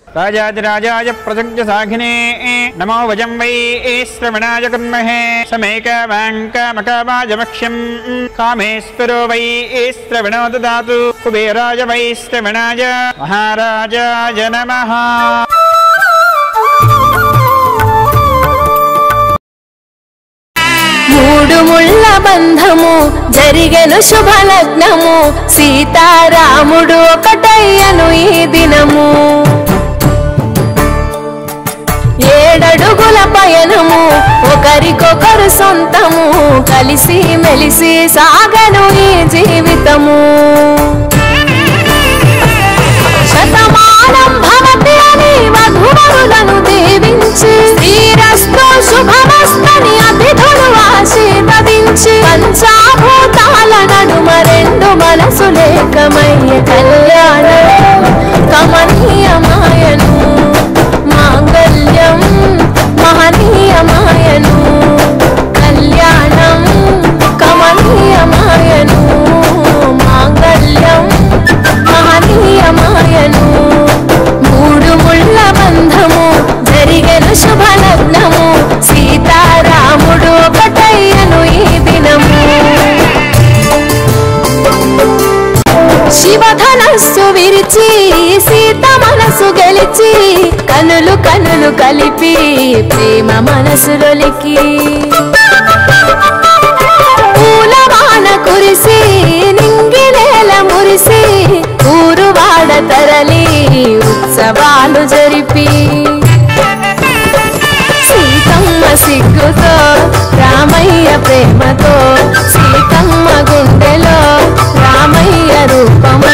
राजाधिराजाय प्रसज्य साघिने नमो वजं वै श्रवणाय कुर्महे समेकवाङ्कामकावाजमक्ष्यं कामेश्वरो वै श्रवणो ददातु कुबेराय वै श्रवणाय महाराजाय नमः। మూడు ముళ్ళ బంధము జరిగెను శుభలగ్నము సీతారాముడు ఒకటయ్యను ఈ దినము ఏడడుగుల పయనము ఒకరికొకరు సొంతము కలిసి మెలిసి సాగను ఈ జీవితము శతమానం భవతి అని వధువరులను దీవించి శ్రీరస్తు శుభమస్తని అతిథులు ఆశీర్వదించి పంచాభూతాల నడుమ రెండు మనసులేకమయ్య కళ్యాణం కమనీయమాయను మాంగళ్యం మహనీయమాయను కళ్యాణం కమనీయమాయను మాంగళ్యం మహనీయమాయను మూడు ముళ్ళ బంధము జరిగెను శుభలగ్నము సీతారాముడు ఒకటయ్యను ఈ దినము శివధనస్సు విరిచి సీత మనసు గెలిచి కనులు కనులు కలిపి ప్రేమ మనసులొలికి పూలవాన కురిసి నింగి నేల మురిసి ఊరువాడ తరలి ఉత్సవాలు జరిపి సీతమ్మ సిగ్గుతో రామయ్య ప్రేమతో సీతమ్మ గుండెలో రామయ్య రూపము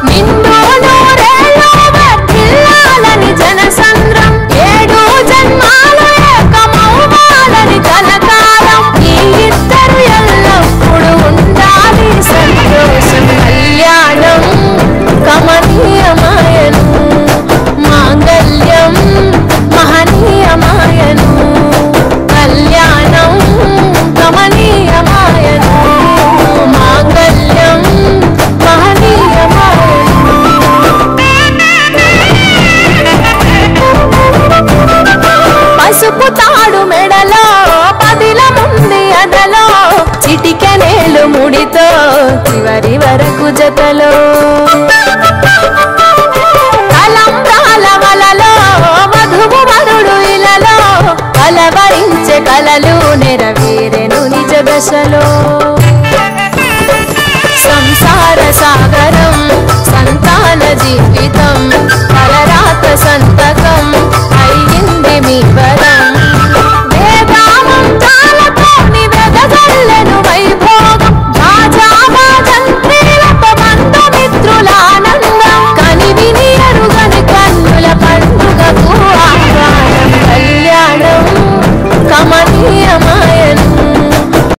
నిన్ను నూరేళ్ళు వర్ధిల్లాలని జనసంద్రం ఏడు జన్మాలు ఏకమవ్వాలని కలకాలం ఈ ఇద్దరు ఎల్లప్పుడు ఉండాలి సంతోషం కళ్యాణం కమనీయమాయను మాంగళ్యం మహనీయమాయను కళ్యాణం కమనీయమాయను మాంగళ్యం మహనీయమాయను పసుపు తాడు మెడలో పదిల ముంది అదలో చిటికెనేలు ముడితో చివరి వరకు జతలో కలంబ్రాల వలలో వధువు వరుడు ఇలలో కలవరించే కలలు నెరవేరెను నిజ దశలో